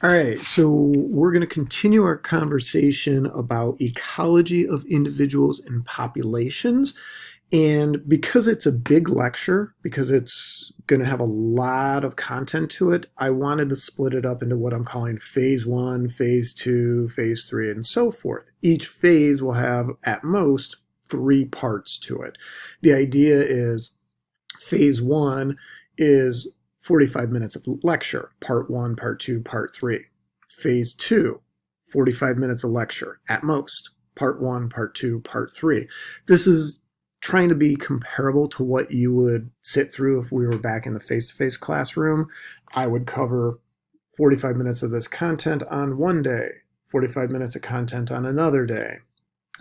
All right, so we're going to continue our conversation about ecology of individuals and populations. And because it's a big lecture, because it's going to have a lot of content to it, I wanted to split it up into what I'm calling phase one, phase two, phase three, and so forth. Each phase will have at most three parts to it. The idea is phase one is 45 minutes of lecture, part one, part two, part three. Phase two, 45 minutes of lecture at most, part one, part two, part three. This is trying to be comparable to what you would sit through if we were back in the face-to-face classroom. I would cover 45 minutes of this content on one day, 45 minutes of content on another day.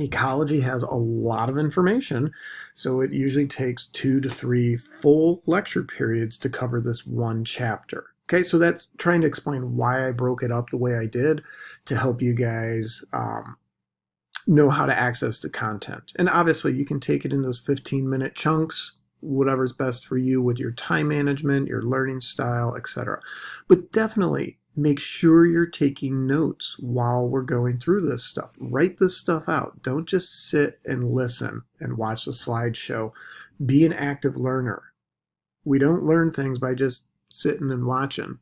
Ecology has a lot of information, so it usually takes 2 to 3 full lecture periods to cover this one chapter. Okay, so that's trying to explain why I broke it up the way I did to help you guys know how to access the content. And obviously, you can take it in those 15-minute chunks, whatever's best for you with your time management, your learning style, etc. But definitely make sure you're taking notes while we're going through this stuff. Write this stuff out. Don't just sit and listen and watch the slideshow. Be an active learner. We don't learn things by just sitting and watching.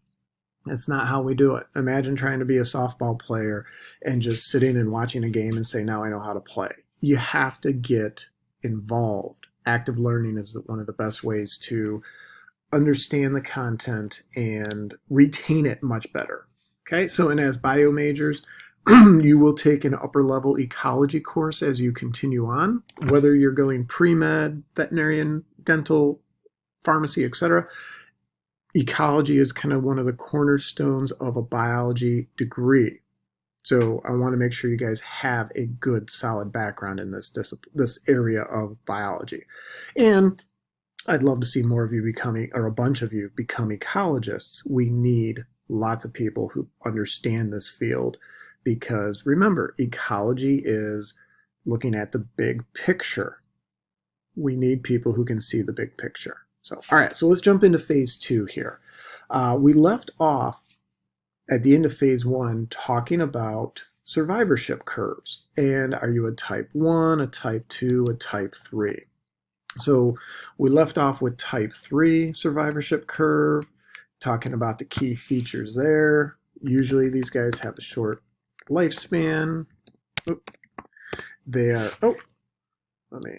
That's not how we do it. Imagine trying to be a softball player and just sitting and watching a game and say, now I know how to play. You have to get involved. Active learning is one of the best ways to understand the content and retain it much better. Okay, so and as bio majors, you will take an upper level ecology course as you continue on, whether you're going pre-med, veterinarian, dental, pharmacy, etc. Ecology is kind of one of the cornerstones of a biology degree. So I want to make sure you guys have a good, solid background in this area of biology. And I'd love to see more of you becoming, or a bunch of you become ecologists. We need lots of people who understand this field because remember, ecology is looking at the big picture. We need people who can see the big picture. So, all right, so let's jump into phase two here. We left off at the end of phase one talking about survivorship curves. And are you a type 1, a type 2, a type 3? So we left off with type 3 survivorship curve, talking about the key features there. Usually these guys have a short lifespan. They are, let me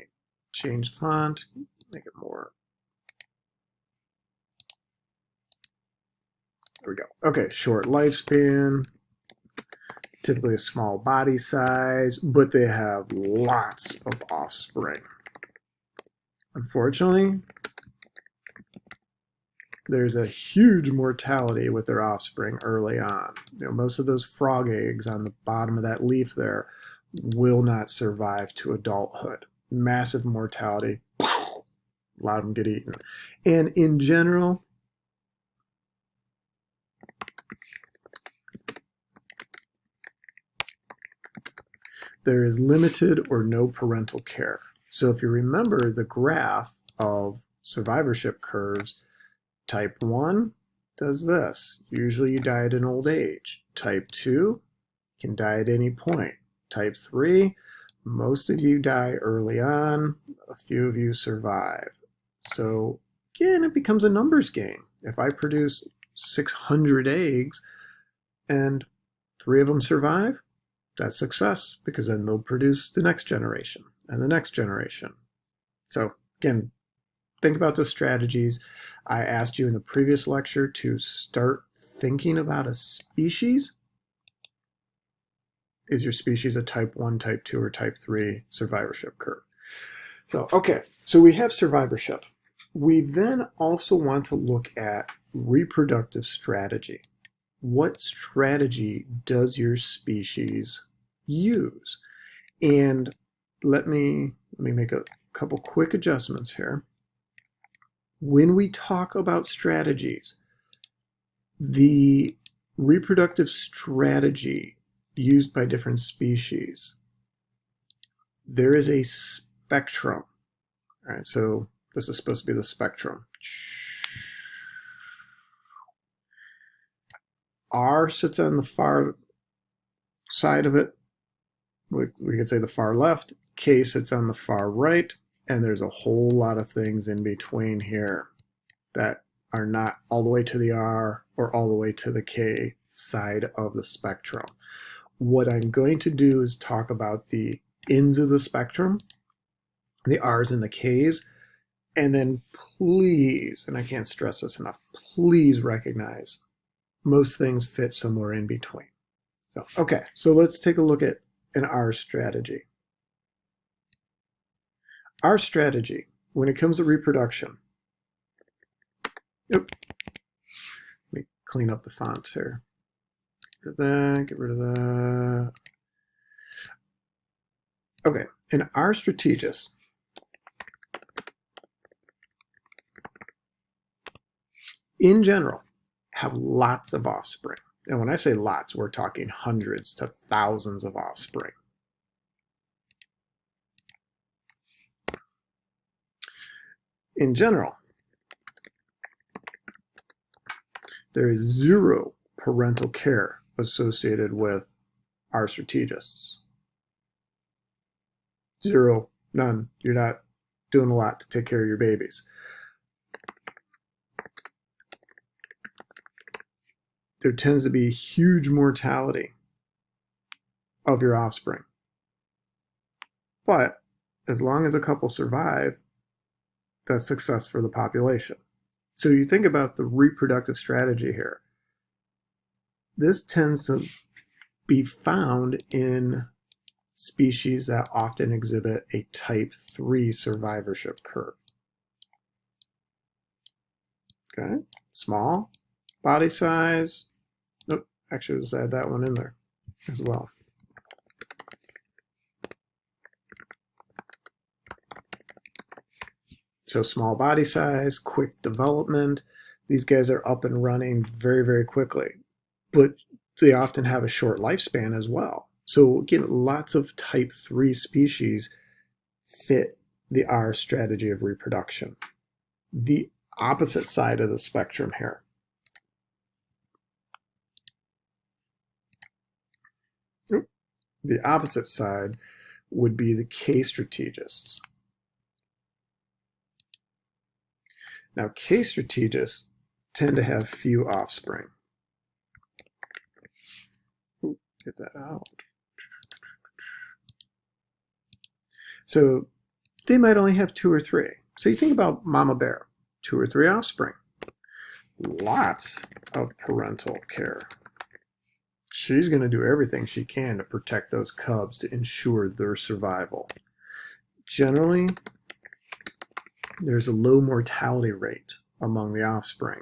change the font, make it more. There we go. Okay, short lifespan, typically a small body size, but they have lots of offspring. Unfortunately, there's a huge mortality with their offspring early on. Most of those frog eggs on the bottom of that leaf there will not survive to adulthood. Massive mortality. A lot of them get eaten. And in general, there is limited or no parental care. So if you remember the graph of survivorship curves, type 1 does this. Usually you die at an old age. Type 2 can die at any point. Type 3, most of you die early on. A few of you survive. So again, it becomes a numbers game. If I produce 600 eggs and 3 of them survive, that's success because then they'll produce the next generation and the next generation. So again, think about those strategies. I asked you in the previous lecture to start thinking about a species. Is your species a type 1, type 2, or type 3 survivorship curve? So, okay, so we have survivorship. We then also want to look at reproductive strategy. What strategy does your species use? And let me make a couple quick adjustments here. When we talk about strategies, the reproductive strategy used by different species, there is a spectrum. All right, so this is supposed to be the spectrum. R sits on the far side of it. We could say the far left. K sits on the far right. And there's a whole lot of things in between here that are not all the way to the R or all the way to the K side of the spectrum. What I'm going to do is talk about the ends of the spectrum, the R's and the K's, and then please, and I can't stress this enough, please recognize most things fit somewhere in between. So, okay, so let's take a look at an R strategy. Our strategy when it comes to reproduction. Yep. Let me clean up the fonts here. Get rid of that, get rid of that. Okay, in our strategist, in general, have lots of offspring. And when I say lots, we're talking hundreds to thousands of offspring. In general, there is zero parental care associated with our strategists. Zero, none. You're not doing a lot to take care of your babies. There tends to be huge mortality of your offspring. But as long as a couple survive, that's success for the population. So you think about the reproductive strategy here. This tends to be found in species that often exhibit a type 3 survivorship curve. Okay, small body size. Nope, actually, let's add that one in there as well. So small body size, quick development. These guys are up and running very, very quickly. But they often have a short lifespan as well. So again, lots of type 3 species fit the R strategy of reproduction. The opposite side of the spectrum here. The opposite side would be the K strategists. Now, K strategists tend to have few offspring. Ooh, get that out. So they might only have 2 or 3. So you think about mama bear, 2 or 3 offspring. Lots of parental care. She's going to do everything she can to protect those cubs to ensure their survival. Generally, there's a low mortality rate among the offspring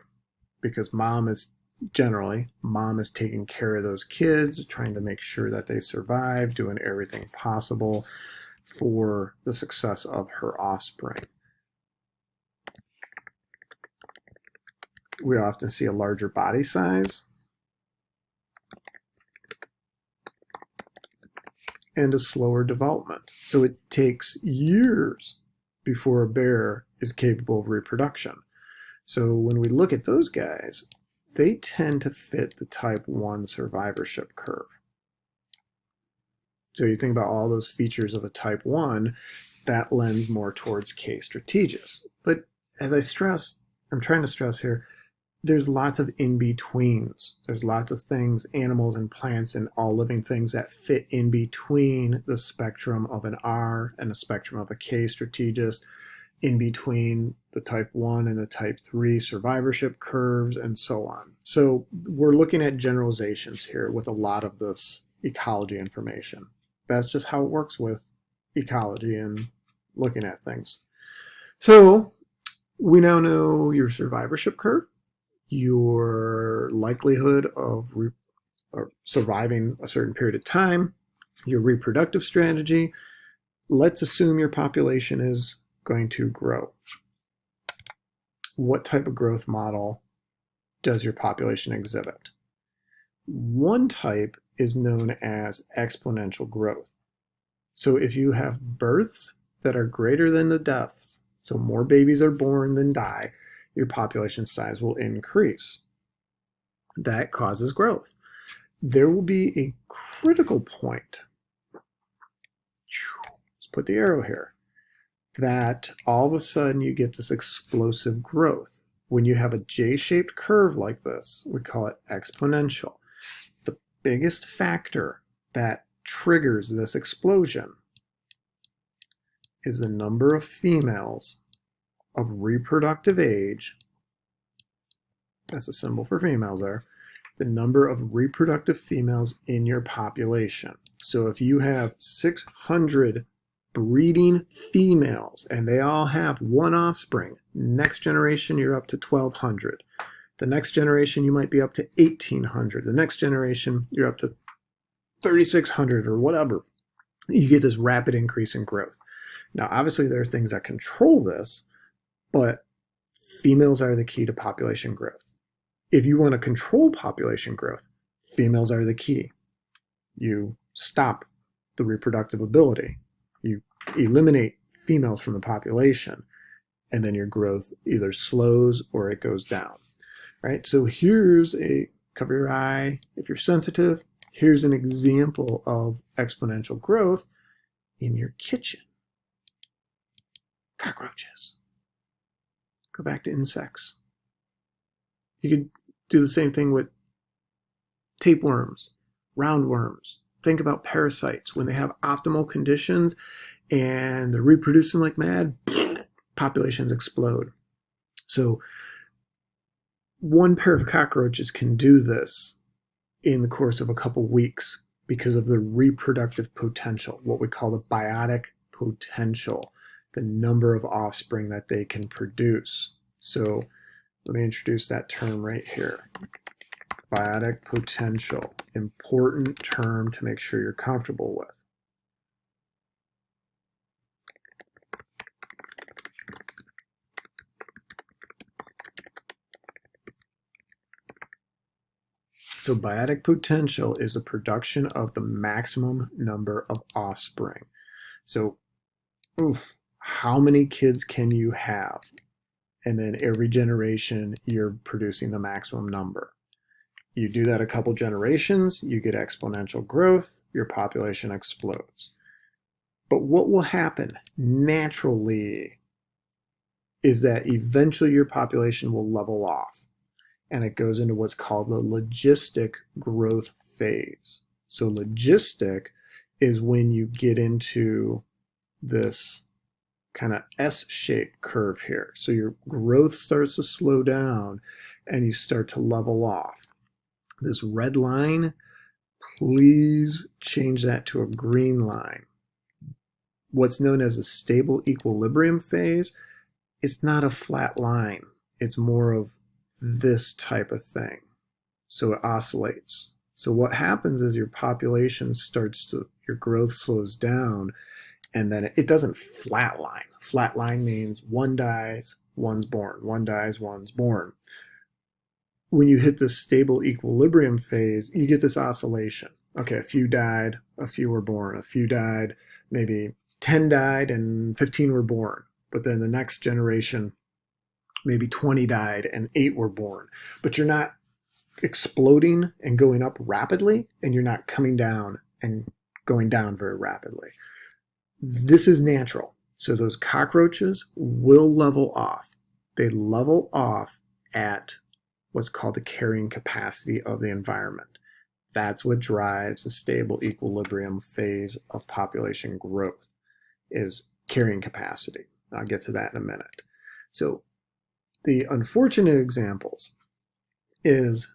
because mom is taking care of those kids, trying to make sure that they survive, doing everything possible for the success of her offspring. We often see a larger body size and a slower development. So it takes years before a bear is capable of reproduction. So when we look at those guys, they tend to fit the type 1 survivorship curve. So you think about all those features of a type 1, that lends more towards K strategist. But as I'm trying to stress here, there's lots of in-betweens. There's lots of things, animals and plants and all living things that fit in between the spectrum of an R and the spectrum of a K strategist, in between the type 1 and the type 3 survivorship curves, and so on. So we're looking at generalizations here with a lot of this ecology information. That's just how it works with ecology and looking at things. So we now know your survivorship curve, your likelihood of surviving a certain period of time, your reproductive strategy. Let's assume your population is going to grow. What type of growth model does your population exhibit? One type is known as exponential growth. So if you have births that are greater than the deaths, so more babies are born than die, your population size will increase. that causes growth. There will be a critical point. Let's put the arrow here. That all of a sudden you get this explosive growth. When you have a J-shaped curve like this, we call it exponential. The biggest factor that triggers this explosion is the number of females of reproductive age. That's a symbol for females there. The number of reproductive females in your population. So if you have 600 breeding females and they all have one offspring, next generation you're up to 1,200. The next generation you might be up to 1,800. The next generation you're up to 3,600 or whatever. You get this rapid increase in growth. Now obviously there are things that control this, but females are the key to population growth. If you want to control population growth, females are the key. You stop the reproductive ability. You eliminate females from the population, and then your growth either slows or it goes down. Right? So here's cover your eye if you're sensitive. Here's an example of exponential growth in your kitchen. Cockroaches. Go back to insects. You could do the same thing with tapeworms, roundworms. Think about parasites. When they have optimal conditions and they're reproducing like mad, populations explode. So one pair of cockroaches can do this in the course of a couple weeks because of the reproductive potential, what we call the biotic potential, the number of offspring that they can produce. So let me introduce that term right here. Biotic potential, important term to make sure you're comfortable with. So biotic potential is the production of the maximum number of offspring. So how many kids can you have? And then every generation you're producing the maximum number. You do that a couple generations, you get exponential growth, your population explodes. But what will happen naturally is that eventually your population will level off, and it goes into what's called the logistic growth phase. So logistic is when you get into this kind of S-shaped curve here. So your growth starts to slow down and you start to level off. This red line, please change that to a green line. What's known as a stable equilibrium phase, it's not a flat line. It's more of this type of thing. So it oscillates. So what happens is your population your growth slows down, and then it doesn't flatline. Flatline means one dies, one's born. One dies, one's born. When you hit this stable equilibrium phase, you get this oscillation. Okay, a few died, a few were born. A few died, maybe 10 died and 15 were born. But then the next generation, maybe 20 died and 8 were born. But you're not exploding and going up rapidly, and you're not coming down and going down very rapidly. This is natural. So those cockroaches will level off. They level off at what's called the carrying capacity of the environment. That's what drives the stable equilibrium phase of population growth, is carrying capacity. I'll get to that in a minute. So the unfortunate examples is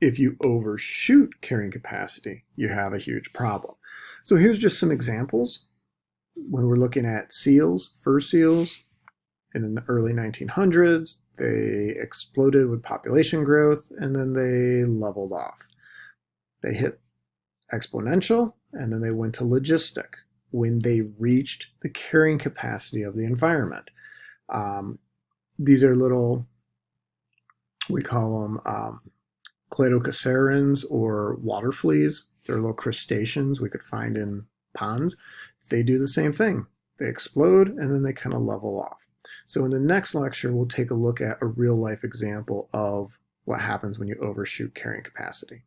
if you overshoot carrying capacity, you have a huge problem. So here's just some examples. When we're looking at seals, fur seals, in the early 1900s, they exploded with population growth and then they leveled off. They hit exponential and then they went to logistic when they reached the carrying capacity of the environment. These are little, we call them cladocacerans or water fleas. They're little crustaceans we could find in ponds. They do the same thing. They explode and then they kind of level off. So in the next lecture, we'll take a look at a real life example of what happens when you overshoot carrying capacity.